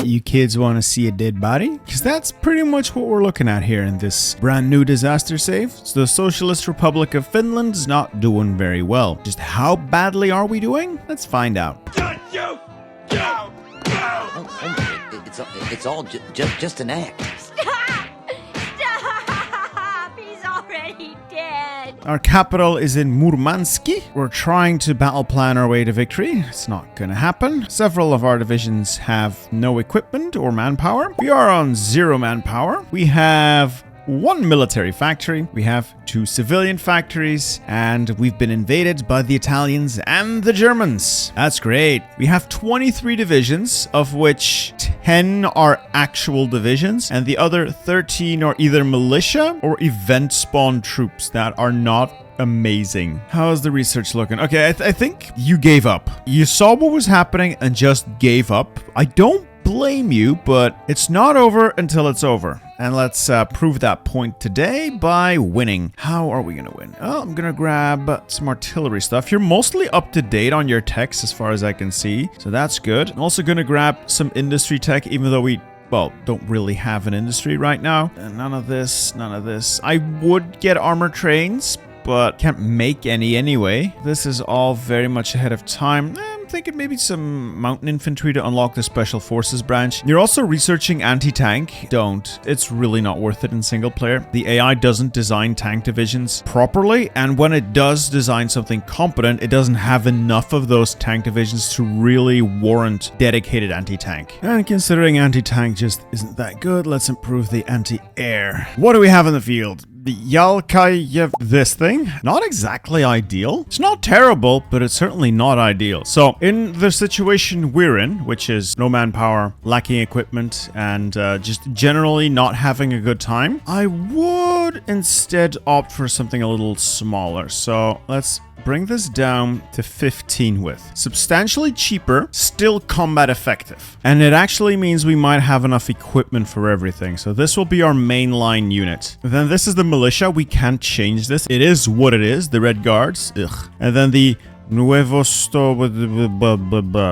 You kids want to see a dead body? Because that's pretty much what we're looking at here in this brand new disaster save. So the Socialist Republic of Finland is not doing very well. Just how badly are we doing? Let's find out. It's all just an act. Stop! Stop! He's already dead. Our capital is in Murmansk. We're trying to battle plan our way to victory. It's not gonna happen. Several of our divisions have no equipment or manpower. We are on 0 manpower. We have 1 military factory, we have 2 civilian factories, and we've been invaded by the Italians and the Germans. That's great. We have 23 divisions, of which 10 are actual divisions, and the other 13 are either militia or event spawn troops that are not amazing. How's the research looking? Okay, I think you gave up. You saw what was happening and just gave up. I don't blame you, but it's not over until it's over. And let's prove that point today by winning. How are we going to win? Oh, I'm going to grab some artillery stuff. You're mostly up to date on your techs as far as I can see. So that's good. I'm also going to grab some industry tech, even though we, well, don't really have an industry right now. And none of this, none of this. I would get armor trains, but can't make any anyway. This is all very much ahead of time. I'm thinking maybe some mountain infantry to unlock the special forces branch. You're also researching anti-tank. Don't. It's really not worth it in single player. The AI doesn't design tank divisions properly, and when it does design something competent, it doesn't have enough of those tank divisions to really warrant dedicated anti-tank. And considering anti-tank just isn't that good, let's improve the anti-air. What do we have in the field? The Yalkayev, this thing, not exactly ideal. It's not terrible, but it's certainly not ideal. So in the situation we're in, which is no manpower, lacking equipment, and just generally not having a good time, I would instead opt for something a little smaller. So let's bring this down to 15 width. Substantially cheaper, still combat effective. And it actually means we might have enough equipment for everything. So this will be our mainline unit. Then this is the militia. We can't change this. It is what it is. The Red Guards. Ugh. And then the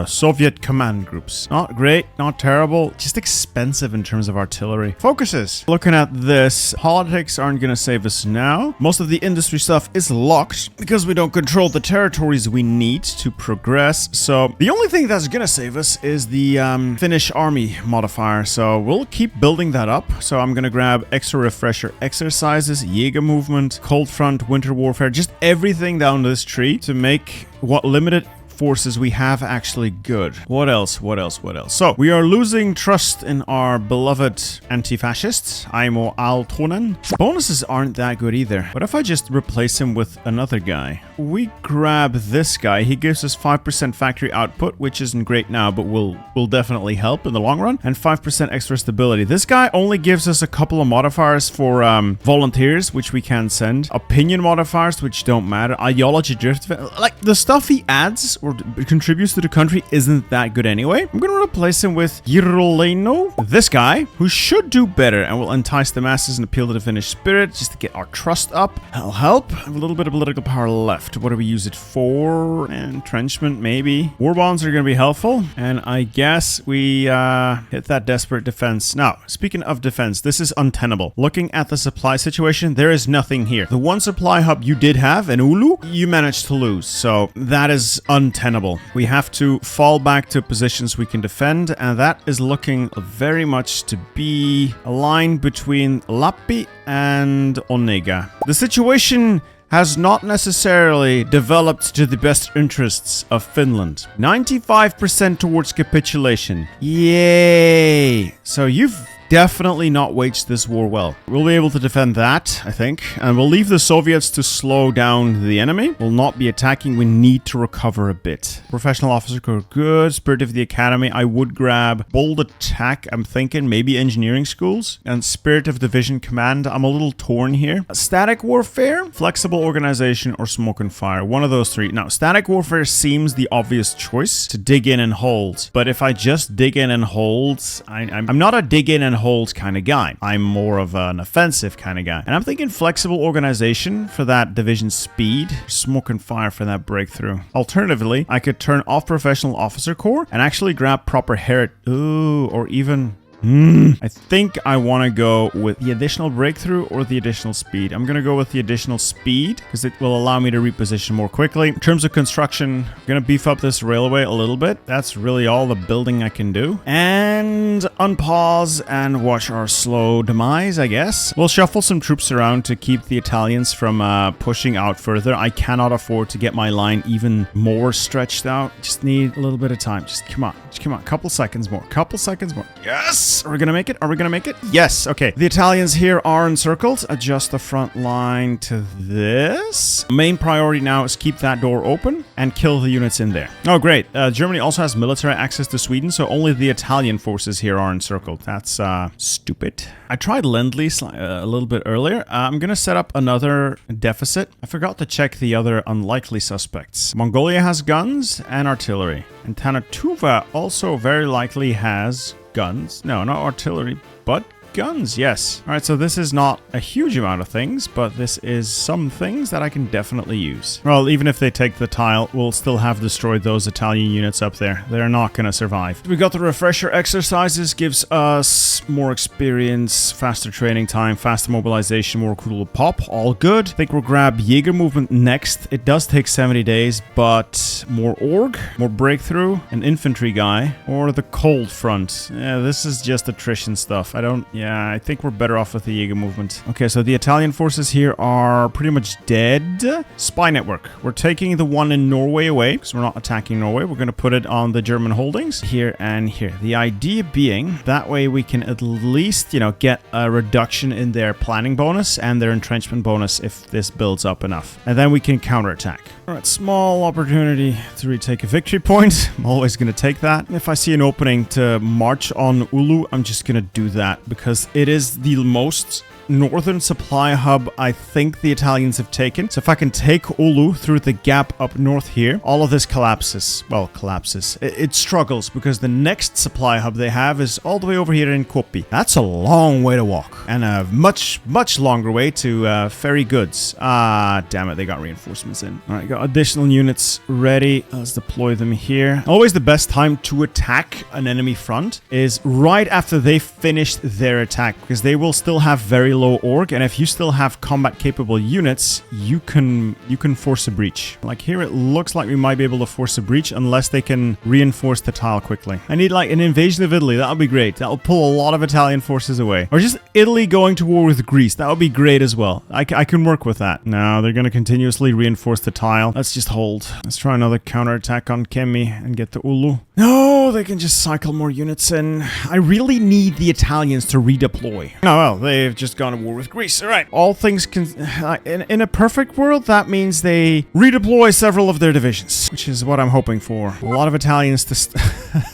Soviet command groups. Not great, not terrible, just expensive in terms of artillery. Focuses. Looking at this, politics aren't going to save us now. Most of the industry stuff is locked because we don't control the territories we need to progress. So the only thing that's going to save us is the Finnish army modifier. So we'll keep building that up. So I'm going to grab extra refresher exercises, Jaeger movement, cold front, winter warfare, just everything down this tree to make what limited forces we have actually good. What else? So we are losing trust in our beloved anti-fascists, Aimo Aaltonen. Bonuses aren't that good either. What if I just replace him with another guy? We grab this guy. He gives us 5% factory output, which isn't great now, but will definitely help in the long run, and 5% extra stability. This guy only gives us a couple of modifiers for volunteers, which we can send, opinion modifiers, which don't matter, ideology drift, like the stuff he adds or contributes to the country isn't that good anyway. I'm gonna replace him with Giroleno, this guy, who should do better and will entice the masses and appeal to the Finnish spirit just to get our trust up. That'll help. I have a little bit of political power left. What do we use it for? Entrenchment, maybe. War bonds are gonna be helpful, and I guess we hit that desperate defense. Now, speaking of defense, this is untenable. Looking at the supply situation, there is nothing here. The one supply hub you did have in Oulu, you managed to lose, so that is untenable. We have to fall back to positions we can defend, and that is looking very much to be a line between Lappi and Onega. The situation has not necessarily developed to the best interests of Finland. 95% towards capitulation. Yay! So you've definitely not waged this war well. We'll be able to defend that, I think, and we'll leave the Soviets to slow down the enemy. We'll not be attacking. We need to recover a bit. Professional officer code, good. Spirit of the Academy, I would grab. Bold attack, I'm thinking maybe engineering schools, and Spirit of Division Command. I'm a little torn here. Static warfare, flexible organization, or smoke and fire. One of those three. Now, static warfare seems the obvious choice to dig in and hold, but if I just dig in and hold, I'm not a dig in and hold kind of guy. I'm more of an offensive kind of guy. And I'm thinking flexible organization for that division speed, smoke and fire for that breakthrough. Alternatively, I could turn off professional officer corps and actually grab proper heritage. Ooh, or even... I think I want to go with the additional breakthrough or the additional speed. I'm going to go with the additional speed because it will allow me to reposition more quickly. In terms of construction, I'm going to beef up this railway a little bit. That's really all the building I can do. And unpause and watch our slow demise, I guess. We'll shuffle some troops around to keep the Italians from pushing out further. I cannot afford to get my line even more stretched out. Just need a little bit of time. Just come on. Just come on. Couple seconds more. Couple seconds more. Yes! Are we gonna make it? Are we gonna make it? Yes. Okay. The Italians here are encircled. Adjust the front line to this. Main priority now is keep that door open and kill the units in there. Oh, great. Germany also has military access to Sweden, so only the Italian forces here are encircled. That's stupid. I tried Lend-Lease a little bit earlier. I'm gonna set up another deficit. I forgot to check the other unlikely suspects. Mongolia has guns and artillery. And Tanatuva also very likely has guns. No, not artillery, but guns. Yes. All right, so this is not a huge amount of things, but this is some things that I can definitely use. Well, even if they take the tile, we'll still have destroyed those Italian units up there. They're not going to survive. We got the refresher exercises, gives us more experience, faster training time, faster mobilization, more cool pop. All good. I think we'll grab Jaeger movement next. It does take 70 days, but more org, more breakthrough, an infantry guy, or the cold front. Yeah, this is just attrition stuff. Yeah, I think we're better off with the Jaeger movement. Okay, so the Italian forces here are pretty much dead. Spy network. We're taking the one in Norway away because we're not attacking Norway. We're going to put it on the German holdings here and here. The idea being that way we can at least, you know, get a reduction in their planning bonus and their entrenchment bonus if this builds up enough. And then we can counterattack. All right, small opportunity to retake a victory point. I'm always going to take that. If I see an opening to march on Ulu, I'm just going to do that because it is the most northern supply hub I think the Italians have taken. So if I can take Ulu through the gap up north here, all of this collapses. Well, collapses. It struggles because the next supply hub they have is all the way over here in Kopi. That's a long way to walk and a much longer way to ferry goods. Ah, damn it. They got reinforcements in. All right, got additional units ready. Let's deploy them here. Always the best time to attack an enemy front is right after they finished their attack because they will still have very low org, and if you still have combat capable units, you can force a breach. Like here it looks like we might be able to force a breach unless they can reinforce the tile quickly. I need like an invasion of Italy. That would be great. That will pull a lot of Italian forces away. Or just Italy going to war with Greece. That would be great as well. I can work with that. No, they're going to continuously reinforce the tile. Let's just hold. Let's try another counterattack on Kemi and get the Ulu. No, they can just cycle more units in. I really need the Italians to redeploy. Oh, well, they've just gone to war with Greece. All right. All things can... in a perfect world, that means they redeploy several of their divisions, which is what I'm hoping for. A lot of Italians to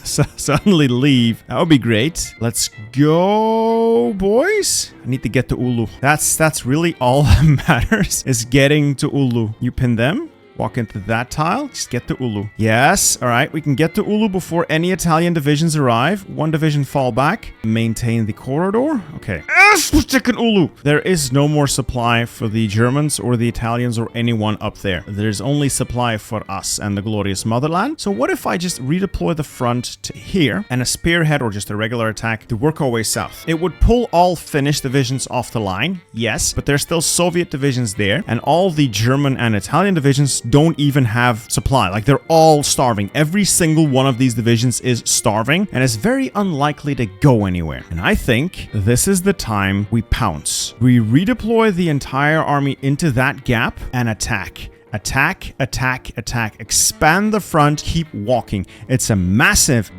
suddenly leave. That would be great. Let's go, boys. I need to get to Ulu. That's really all that matters, is getting to Ulu. You pin them. Walk into that tile. Just get to Ulu. Yes. All right. We can get to Ulu before any Italian divisions arrive. One division fall back. Maintain the corridor. Okay. Yes! We're taking Ulu. There is no more supply for the Germans or the Italians or anyone up there. There's only supply for us and the glorious motherland. So what if I just redeploy the front to here and a spearhead or just a regular attack to work our way south? It would pull all Finnish divisions off the line. Yes. But there's still Soviet divisions there. And all the German and Italian divisions don't even have supply. Like, they're all starving. Every single one of these divisions is starving and is very unlikely to go anywhere. And I think this is the time we pounce. We redeploy the entire army into that gap and attack. Attack, attack, attack. Expand the front, keep walking. It's a massive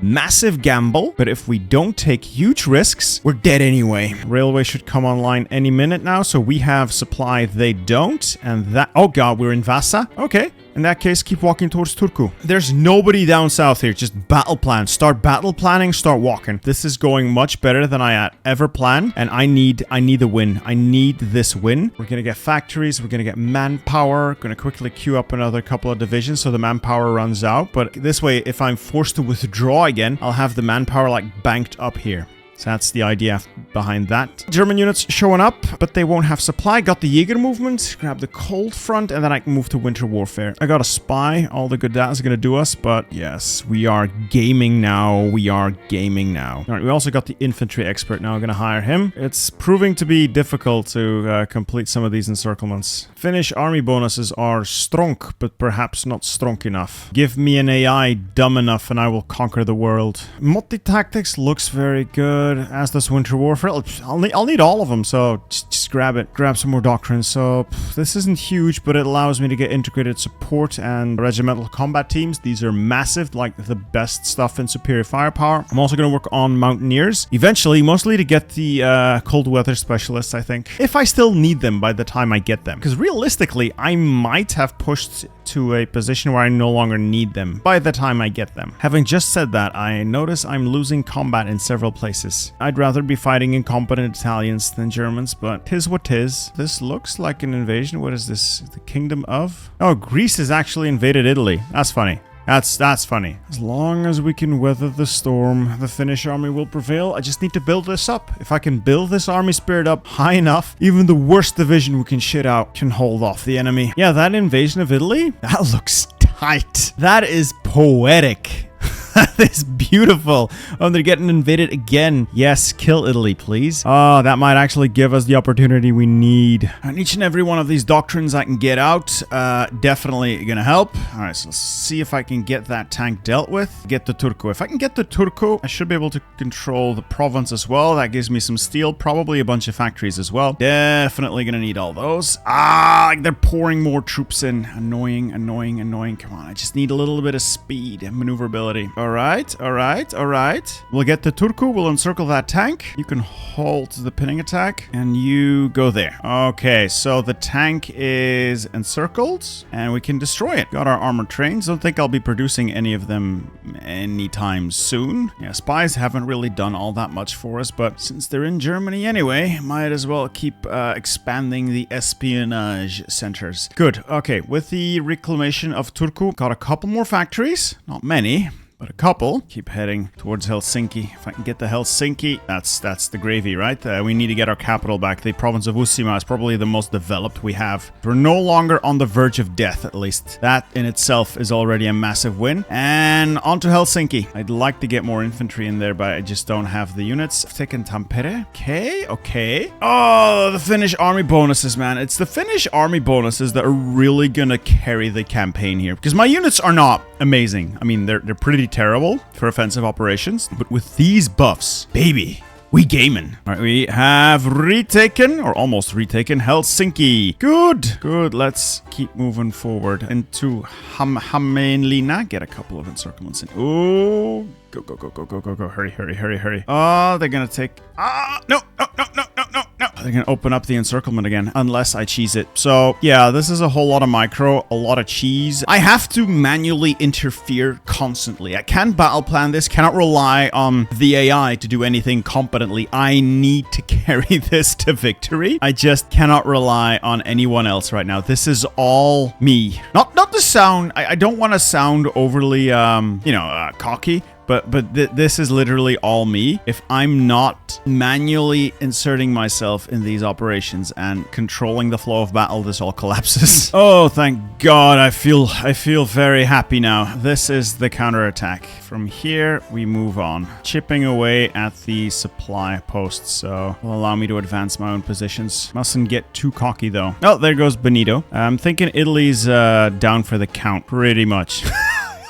gamble, but if we don't take huge risks, we're dead anyway. Railway should come online any minute now, so we have supply, they don't, and that... Oh god, we're in Vasa? Okay. In that case, keep walking towards Turku. There's nobody down south here. Just battle plan. Start battle planning, start walking. This is going much better than I ever planned, and I need a win. I need this win. We're gonna get factories. We're gonna get manpower. Gonna quickly queue up another couple of divisions so the manpower runs out. But this way, if I'm forced to withdraw again, I'll have the manpower like banked up here. So that's the idea behind that. German units showing up, but they won't have supply. Got the Jaeger movement, grab the cold front, and then I can move to winter warfare. I got a spy, all the good that is going to do us, but yes, we are gaming now. We are gaming now. All right, we also got the infantry expert now. I'm going to hire him. It's proving to be difficult to complete some of these encirclements. Finnish army bonuses are strong, but perhaps not strong enough. Give me an AI dumb enough and I will conquer the world. Multi-tactics looks very good, as does winter warfare. I'll need all of them, so just grab it. Grab some more doctrines. So this isn't huge, but it allows me to get integrated support and regimental combat teams. These are massive, like the best stuff in superior firepower. I'm also going to work on mountaineers. Eventually, mostly to get the cold weather specialists, I think. If I still need them by the time I get them. Because realistically, I might have pushed to a position where I no longer need them by the time I get them. Having just said that, I notice I'm losing combat in several places. I'd rather be fighting incompetent Italians than Germans, but 'tis what 'tis. This looks like an invasion. What is this? The Kingdom of? Oh, Greece has actually invaded Italy. That's funny. That's funny. As long as we can weather the storm, the Finnish army will prevail. I just need to build this up. If I can build this army spirit up high enough, even the worst division we can shit out can hold off the enemy. Yeah, that invasion of Italy, that looks tight. That is poetic. That is beautiful. Oh, they're getting invaded again. Yes, kill Italy, please. Oh, that might actually give us the opportunity we need. And each and every one of these doctrines I can get out, definitely gonna help. All right, so let's see if I can get that tank dealt with. Get the Turku. If I can get the Turku, I should be able to control the province as well. That gives me some steel, probably a bunch of factories as well. Definitely gonna need all those. They're pouring more troops in. Annoying, annoying, annoying. Come on, I just need a little bit of speed and maneuverability. All right, all right, all right. We'll get the Turku. We'll encircle that tank. You can halt the pinning attack, and you go there. Okay, so the tank is encircled, and we can destroy it. Got our armored trains. Don't think I'll be producing any of them anytime soon. Yeah, spies haven't really done all that much for us, but since they're in Germany anyway, might as well keep expanding the espionage centers. Good. Okay, with the reclamation of Turku, got a couple more factories. Not many, but a couple. Keep heading towards Helsinki. If I can get to Helsinki, that's the gravy, right? We need to get our capital back. The province of Uusimaa is probably the most developed we have. We're no longer on the verge of death, at least. That in itself is already a massive win. And on to Helsinki. I'd like to get more infantry in there, but I just don't have the units. I've taken Tampere. Okay, okay. Oh, the Finnish army bonuses, man. It's the Finnish army bonuses that are really gonna carry the campaign here. Because my units are not amazing. I mean, they're pretty terrible for offensive operations, but with these buffs, baby, we gaming. All right, we have retaken, or almost retaken, Helsinki. Good, good. Let's keep moving forward into Hämeenlinna. Get a couple of encirclements in. Oh, go, go, go, go, go, go, go. Hurry, hurry, hurry, hurry. Oh, they're gonna take... no, no, no, no, no, no, no. They're gonna open up the encirclement again, unless I cheese it. So, yeah, this is a whole lot of micro, a lot of cheese. I have to manually interfere constantly. I can't battle plan this, cannot rely on the AI to do anything competently. I need to carry this to victory. I just cannot rely on anyone else right now. This is all me. Not to sound... I don't want to sound overly, cocky. But this is literally all me. If I'm not manually inserting myself in these operations and controlling the flow of battle, this all collapses. Oh, thank God. I feel very happy now. This is the counterattack. From here, we move on. Chipping away at the supply posts, so will allow me to advance my own positions. Mustn't get too cocky, though. Oh, there goes Benito. I'm thinking Italy's down for the count, pretty much.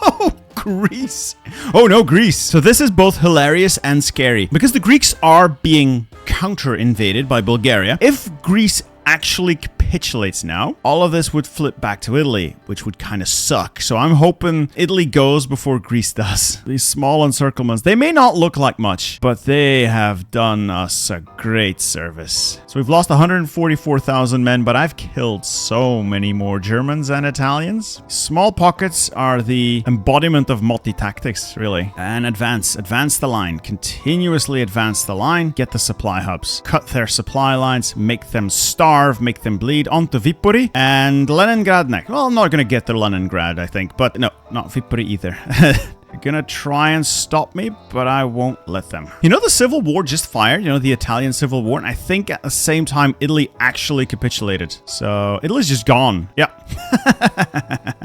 Oh, Greece. Oh no, Greece. So this is both hilarious and scary because the Greeks are being counter-invaded by Bulgaria. If Greece actually capitulates now, all of this would flip back to Italy, which would kind of suck. So I'm hoping Italy goes before Greece does. These small encirclements, they may not look like much, but they have done us a great service. So we've lost 144,000 men, but I've killed so many more Germans and Italians. Small pockets are the embodiment of multi-tactics, really. And advance the line. Continuously advance the line. Get the supply hubs. Cut their supply lines. Make them starve. Make them bleed. Onto Viipuri and Leningrad next. Well, I'm not going to get to Leningrad, I think. But no, not Viipuri either. They're gonna try and stop me, but I won't let them. You know, the Civil War just fired, you know, the Italian Civil War, and I think at the same time, Italy actually capitulated. So, Italy's just gone. Yeah.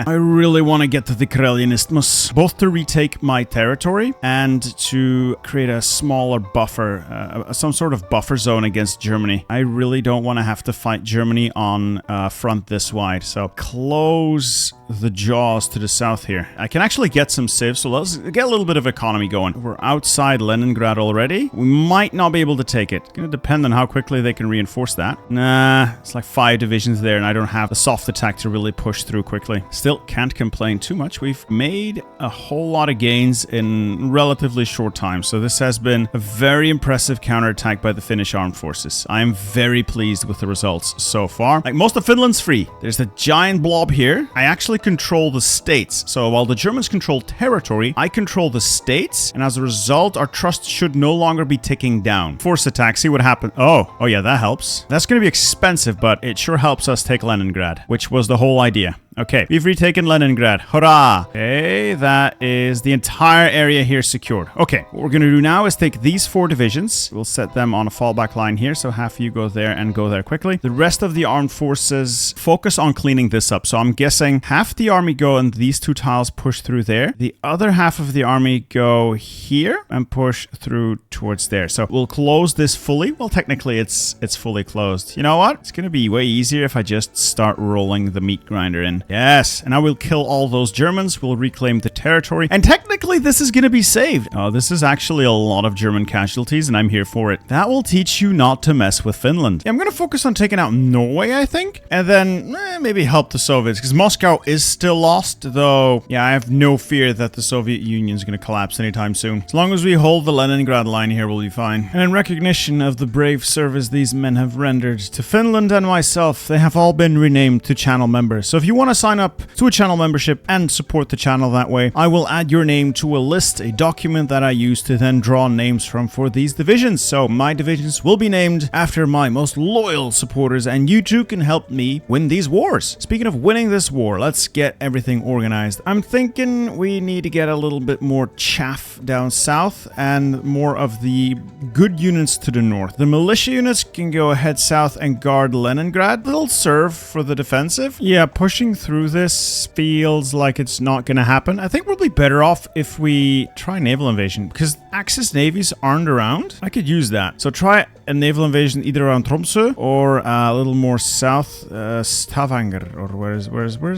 I really want to get to the Karelian Isthmus, both to retake my territory and to create a smaller buffer, some sort of buffer zone against Germany. I really don't want to have to fight Germany on a front this wide. So close the jaws to the south here. I can actually get some civs, so let's get a little bit of economy going. We're outside Leningrad already. We might not be able to take it. It's going to depend on how quickly they can reinforce that. Nah, it's like 5 divisions there, and I don't have the soft attack to really push through quickly. Still can't complain too much. We've made a whole lot of gains in relatively short time, so this has been a very impressive counterattack by the Finnish armed forces. I am very pleased with the results so far. Like, most of Finland's free. There's a giant blob here. I actually control the states. So while the Germans control territory, I control the states, and as a result, our trust should no longer be ticking down. Force attack, see what happens. Oh yeah, that helps. That's going to be expensive, but it sure helps us take Leningrad, which was the whole idea. Okay, we've retaken Leningrad. Hurrah! Okay, that is the entire area here secured. Okay, what we're going to do now is take these 4 divisions. We'll set them on a fallback line here, so half of you go there and go there quickly. The rest of the armed forces focus on cleaning this up. So I'm guessing half the army go and these 2 tiles push through there. The other half of the army go here and push through towards there. So we'll close this fully. Well, technically it's fully closed. You know what? It's going to be way easier if I just start rolling the meat grinder in. Yes, and I will kill all those Germans. We'll reclaim the territory. And technically, this is going to be saved. Oh, this is actually a lot of German casualties, and I'm here for it. That will teach you not to mess with Finland. Yeah, I'm going to focus on taking out Norway, I think. And then maybe help the Soviets, because Moscow is still lost, though. Yeah, I have no fear that the Soviet Union is going to collapse anytime soon. As long as we hold the Leningrad line here, we'll be fine. And in recognition of the brave service these men have rendered to Finland and myself, they have all been renamed to channel members. So if you want to sign up to a channel membership and support the channel that way, I will add your name to a list, a document that I use to then draw names from for these divisions. So my divisions will be named after my most loyal supporters, and you too can help me win these wars. Speaking of winning this war, let's get everything organized. I'm thinking we need to get a little bit more chaff down south and more of the good units to the north. The militia units can go ahead south and guard Leningrad. They'll serve for the defensive. Yeah, pushing through this feels like it's not going to happen. I think we'll be better off if we try naval invasion, because Axis navies aren't around. I could use that. So try a naval invasion either around Tromsø or a little more south, Stavanger, or where's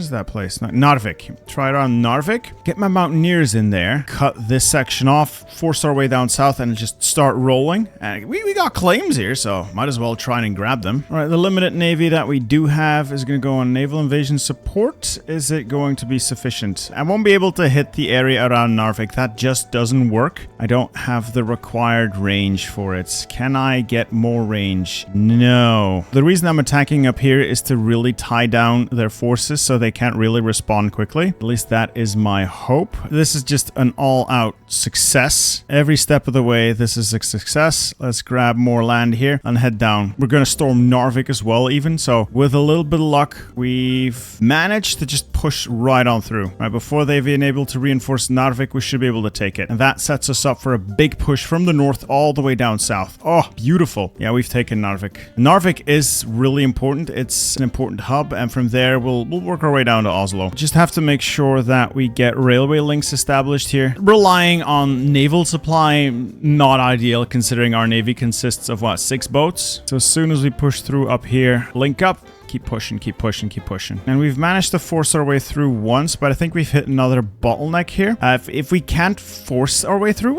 that place? Narvik. Try it around Narvik. Get my mountaineers in there. Cut this section off. Force our way down south and just start rolling. And we got claims here, so might as well try and grab them. All right, the limited navy that we do have is going to go on naval invasion support. Is it going to be sufficient? I won't be able to hit the area around Narvik. That just doesn't work. I don't have the required range for it. Can I get more range? No. The reason I'm attacking up here is to really tie down their forces so they can't really respond quickly. At least that is my hope. This is just an all-out success. Every step of the way, this is a success. Let's grab more land here and head down. We're going to storm Narvik as well, even. So with a little bit of luck, we've managed to just push right on through. Right, before they've been able to reinforce Narvik, we should be able to take it. And that sets us up for a big push from the north all the way down south. Oh, beautiful. Yeah, we've taken Narvik. Narvik is really important. It's an important hub, and from there we'll work our way down to Oslo. Just have to make sure that we get railway links established here. Relying on naval supply, not ideal considering our navy consists of what, 6 boats? So as soon as we push through up here, link up. Keep pushing, keep pushing, keep pushing. And we've managed to force our way through once, but I think we've hit another bottleneck here. If we can't force our way through,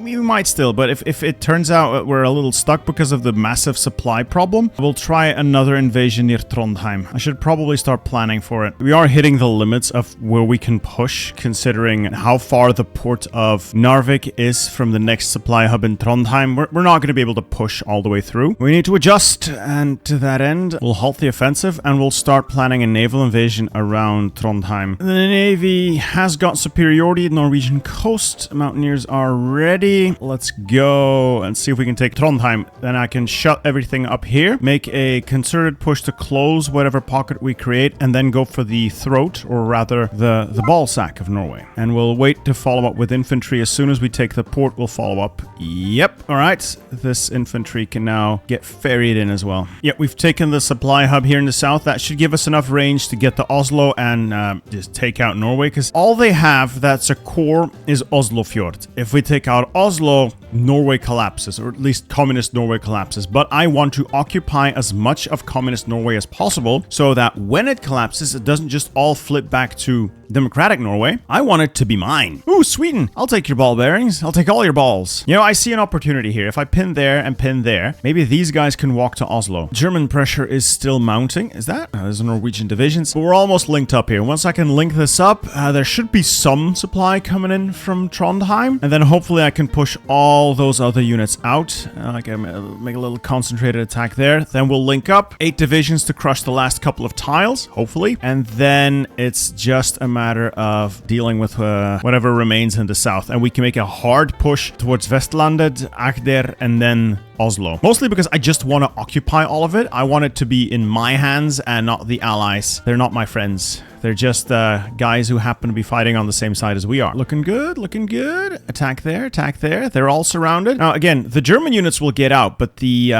we might still, but if it turns out we're a little stuck because of the massive supply problem, we'll try another invasion near Trondheim. I should probably start planning for it. We are hitting the limits of where we can push, considering how far the port of Narvik is from the next supply hub in Trondheim. We're not going to be able to push all the way through. We need to adjust, and to that end, we'll halt the offensive, and we'll start planning a naval invasion around Trondheim. The Navy has got superiority. Norwegian coast. Mountaineers are ready. ready. Let's go and see if we can take Trondheim. Then I can shut everything up here, make a concerted push to close whatever pocket we create, and then go for the throat, or rather the ball sack of Norway. And we'll wait to follow up with infantry. As soon as we take the port, we'll follow up. Yep. All right. This infantry can now get ferried in as well. Yep, we've taken the supply hub here in the south. That should give us enough range to get to Oslo and just take out Norway, because all they have that's a core is Oslofjord. If we take out Oslo, Norway collapses, or at least communist Norway collapses. But I want to occupy as much of communist Norway as possible so that when it collapses, it doesn't just all flip back to democratic Norway. I want it to be mine. Ooh, Sweden. I'll take your ball bearings. I'll take all your balls. You know, I see an opportunity here. If I pin there and pin there, maybe these guys can walk to Oslo. German pressure is still mounting. Is that? There's a Norwegian divisions. But we're almost linked up here. Once I can link this up, there should be some supply coming in from Trondheim. And then hopefully I can push all those other units out. I can make a little concentrated attack there. Then we'll link up 8 divisions to crush the last couple of tiles, hopefully. And then it's just a matter of dealing with whatever remains in the south. And we can make a hard push towards Vestlandet, Agder, and then Oslo. Mostly because I just want to occupy all of it. I want it to be in my hands and not the allies. They're not my friends. They're just guys who happen to be fighting on the same side as we are. Looking good, looking good. Attack there, attack there. They're all surrounded. Now, again, the German units will get out, but the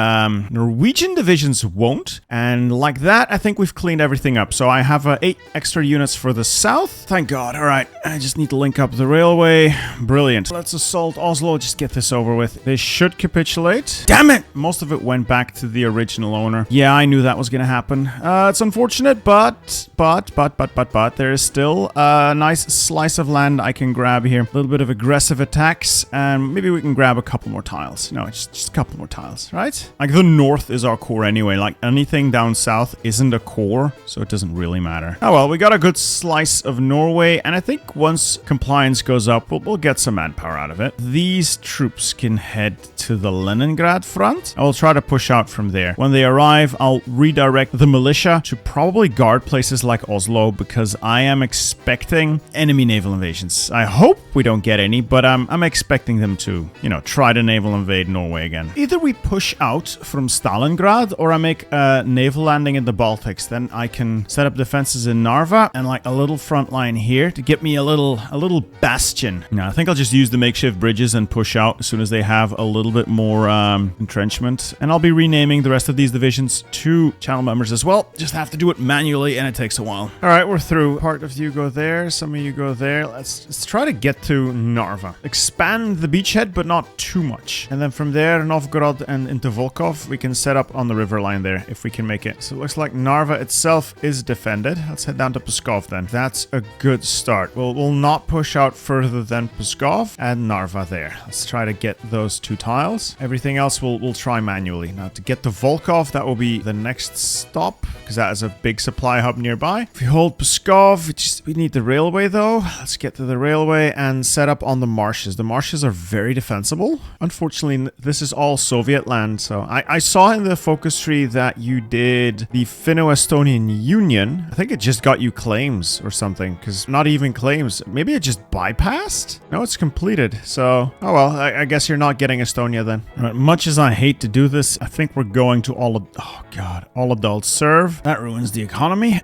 Norwegian divisions won't. And like that, I think we've cleaned everything up. So I have 8 extra units for the south. Thank God. All right, I just need to link up the railway. Brilliant. Let's assault Oslo. Just get this over with. They should capitulate. Damn it! Most of it went back to the original owner. Yeah, I knew that was going to happen. It's unfortunate, but there is still a nice slice of land I can grab here. A little bit of aggressive attacks, and maybe we can grab a couple more tiles. No, just a couple more tiles, right? Like, the north is our core anyway. Like, anything down south isn't a core, so it doesn't really matter. Oh well, we got a good slice of Norway, and I think once compliance goes up, we'll get some manpower out of it. These troops can head to the Leningrad front. I will try to push out from there. When they arrive, I'll redirect the militia to probably guard places like Oslo, because I am expecting enemy naval invasions. I hope we don't get any, but I'm expecting them to, you know, try to naval invade Norway again. Either we push out from Stalingrad, or I make a naval landing in the Baltics. Then I can set up defenses in Narva and like a little front line here to get me a little bastion. Now, I think I'll just use the makeshift bridges and push out as soon as they have a little bit more entrenchment. And I'll be renaming the rest of these divisions to channel members as well. Just have to do it manually, and it takes a while. All right, we're through. Part of you go there, some of you go there. Let's try to get to Narva. Expand the beachhead, but not too much. And then from there, Novgorod and into Volkov, we can set up on the river line there if we can make it. So it looks like Narva itself is defended. Let's head down to Pskov then. That's a good start. We'll not push out further than Pskov and Narva there. Let's try to get those 2 tiles. Everything else we'll try manually. Now, to get to Volkov, that will be the next stop, because that is a big supply hub nearby. If we hold Pskov, we need the railway though. Let's get to the railway and set up on the marshes. The marshes are very defensible. Unfortunately, this is all Soviet land. So I saw in the focus tree that you did the Finno-Estonian Union. I think it just got you claims or something, because not even claims. Maybe it just bypassed? No, it's completed. So, oh well, I guess you're not getting Estonia then. Right, much as I hate to do this, I think we're going to all adult serve. That ruins the economy.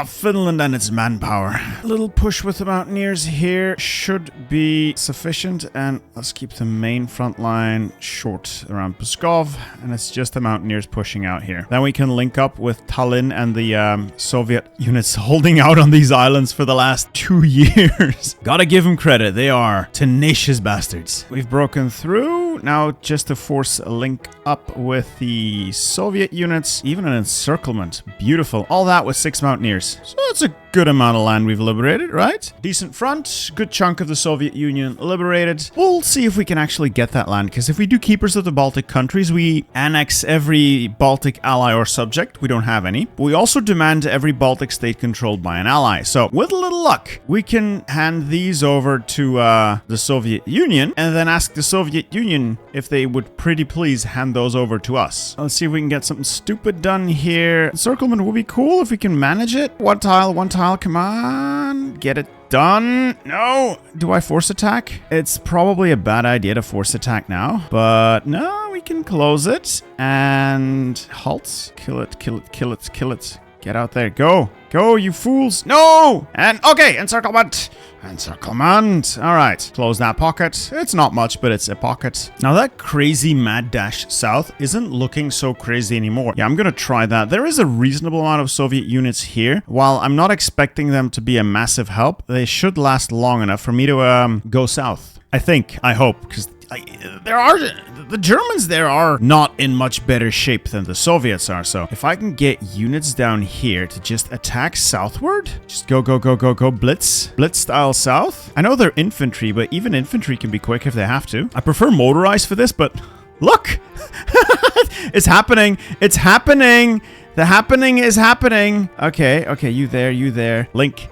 Finland and its manpower. A little push with the mountaineers here should be sufficient, and let's keep the main front line short around Pskov, and it's just the mountaineers pushing out here. Then we can link up with Tallinn and the Soviet units holding out on these islands for the last 2 years. Gotta give them credit. They are tenacious bastards. We've broken through. Now just to force a link up with the Soviet units. Even an encirclement. Beautiful. All that with 6 mountaineers. So that's a good amount of land we've liberated, right? Decent front. Good chunk of the Soviet Union liberated. We'll see if we can actually get that land, because if we do Keepers of the Baltic countries, we annex every Baltic ally or subject. We don't have any. But we also demand every Baltic state controlled by an ally. So with a little luck, we can hand these over to the Soviet Union, and then ask the Soviet Union if they would pretty please hand those over to us. Let's see if we can get something stupid done here. Encirclement would be cool if we can manage it. One tile, come on. on, get it done. No. Do I force attack? It's probably a bad idea to force attack now, but no, we can close it and halt. Kill it, kill it, kill it, kill it. Get out there. Go. Go, you fools. No. And okay, encirclement. Encirclement. All right. Close that pocket. It's not much, but it's a pocket. Now that crazy mad dash south isn't looking so crazy anymore. Yeah, I'm going to try that. There is a reasonable amount of Soviet units here. While I'm not expecting them to be a massive help, they should last long enough for me to go south. I think. I hope. Because the Germans there are not in much better shape than the Soviets are, so if I can get units down here to just attack southward, just go, blitz style south. I know they're infantry, but even infantry can be quick if they have to. I prefer motorized for this, but look, it's happening. It's happening. The happening is happening. Okay, you there. Link.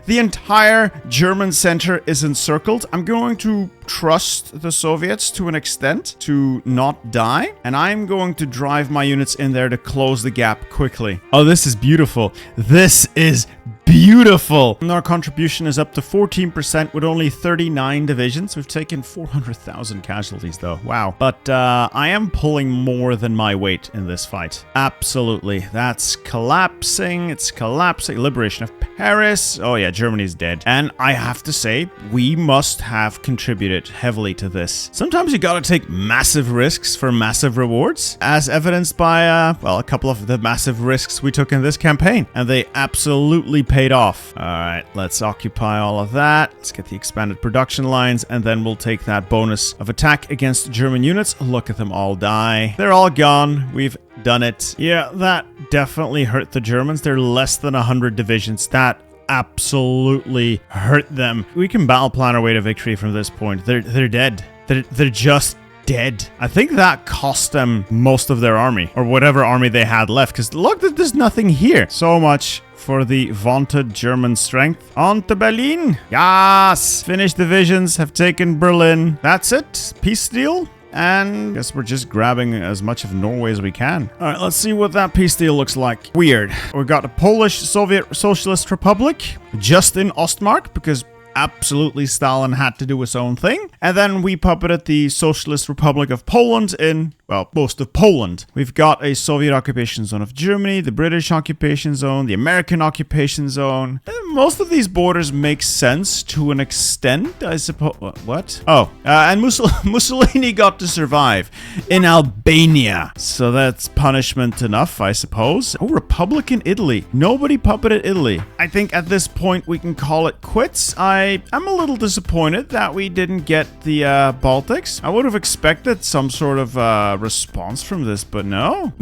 The entire German center is encircled. I'm going to trust the Soviets to an extent to not die, and I'm going to drive my units in there to close the gap quickly. Oh, this is beautiful. This is beautiful. And our contribution is up to 14% with only 39 divisions. We've taken 400,000 casualties though. Wow. But I am pulling more than my weight in this fight. Absolutely. That's collapsing. It's collapsing. Liberation of Paris. Oh yeah, Germany's dead. And I have to say, we must have contributed heavily to this. Sometimes you gotta take massive risks for massive rewards, as evidenced by, well, a couple of the massive risks we took in this campaign. And they absolutely paid off. All right, let's occupy all of that. Let's get the expanded production lines, and then we'll take that bonus of attack against German units. Look at them all die. They're all gone. We've done it. Yeah, that definitely hurt the Germans. They're less than 100 divisions. That absolutely hurt them. We can battle plan our way to victory from this point. They're dead. They're just dead. I think that cost them most of their army, or whatever army they had left, because look, there's nothing here. So much for the vaunted German strength. On to Berlin. Yes! Finnish divisions have taken Berlin. That's it. Peace deal. And I guess we're just grabbing as much of Norway as we can. All right, let's see what that peace deal looks like. Weird. We've got a Polish Soviet Socialist Republic just in Ostmark, because absolutely Stalin had to do his own thing. And then we puppeted the Socialist Republic of Poland in, well, most of Poland. We've got a Soviet occupation zone of Germany, the British occupation zone, the American occupation zone. And most of these borders make sense to an extent, I suppose. What? Oh, and Mussolini got to survive in Albania. So that's punishment enough, I suppose. Oh, Republican Italy. Nobody puppeted Italy. I think at this point we can call it quits. I'm a little disappointed that we didn't get the Baltics. I would have expected some sort of response from this, but no.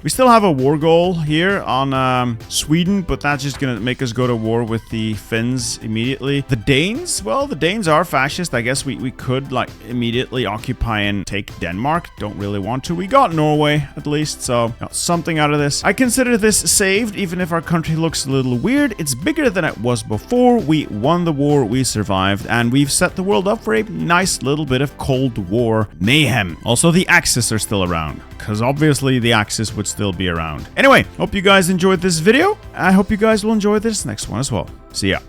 We still have a war goal here on Sweden, but that's just gonna make us go to war with the Finns immediately. The Danes, well, the Danes are fascist. I guess we could like immediately occupy and take Denmark. Don't really want to. We got Norway at least, so got something out of this. I consider this saved, even if our country looks a little weird. It's bigger than it was before. We won the war. We survived, and we've set the world up for a nice little bit of Cold War mayhem. Also, the Axis are still around, because obviously the Axis would still be around. Anyway, hope you guys enjoyed this video. I hope you guys will enjoy this next one as well. See ya.